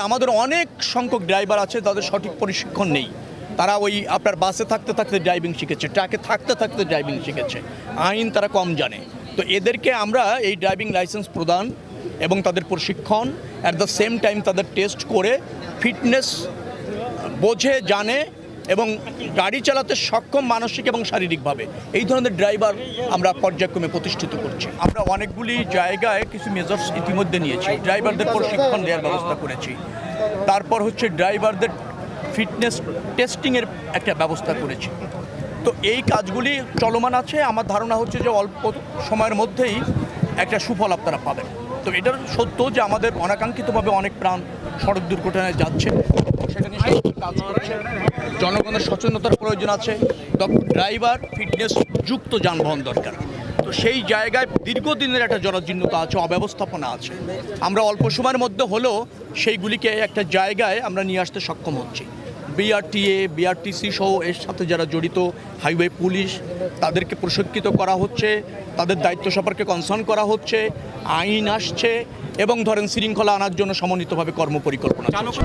আমাদের অনেক সংখ্যক ড্রাইভার আছে তাদের সঠিক প্রশিক্ষণ নেই। তারা ওই আপনার বাসে থাকতে থাকতে ড্রাইভিং শিখেছে, ট্রাকে থাকতে থাকতে ড্রাইভিং শিখেছে, আইন তারা কম জানে। তো এদেরকে আমরা এই ড্রাইভিং লাইসেন্স প্রদান এবং তাদের প্রশিক্ষণ অ্যাট দ্য সেম টাইম তাদের টেস্ট করে ফিটনেস বোঝে জানে এবং গাড়ি চালাতে সক্ষম মানসিক এবং শারীরিকভাবে এই ধরনের ড্রাইভার আমরা পর্যায়ক্রমে প্রতিষ্ঠিত করছি। আমরা অনেকগুলি জায়গায় কিছু মেজার্স ইতিমধ্যে নিয়েছি। ড্রাইভারদের প্রশিক্ষণ দেওয়ার ব্যবস্থা করেছি, তারপর হচ্ছে ড্রাইভারদের ফিটনেস টেস্টিংয়ের একটা ব্যবস্থা করেছি। তো এই কাজগুলি চলমান আছে। আমার ধারণা হচ্ছে যে অল্প সময়ের মধ্যেই একটা সুফল আপনারা পাবেন। তো এটার সত্য যে আমাদের অনাকাঙ্ক্ষিতভাবে অনেক প্রাণ সড়ক দুর্ঘটনায় যাচ্ছে, সেখানে কাজ করছে। জনগণের সচেতনতার প্রয়োজন আছে, দক্ষ ড্রাইভার, ফিটনেস যুক্ত যানবাহন দরকার। তো সেই জায়গায় দীর্ঘদিনের একটা জরাজীর্ণতা আছে, অব্যবস্থাপনা আছে। আমরা অল্প সময়ের মধ্যে হলেও সেইগুলিকে একটা জায়গায় আমরা নিয়ে আসতে সক্ষম হচ্ছি। বিআরটিএ, বিআরটিসি সহ এর সাথে যারা জড়িত, হাইওয়ে পুলিশ, তাদেরকে প্রশিক্ষিত করা হচ্ছে, তাদের দায়িত্ব সম্পর্কে কনসার্ন করা হচ্ছে, আইন আসছে এবং ধরেন শৃঙ্খলা আনার জন্য সমন্বিতভাবে কর্মপরিকল্পনা চলছে।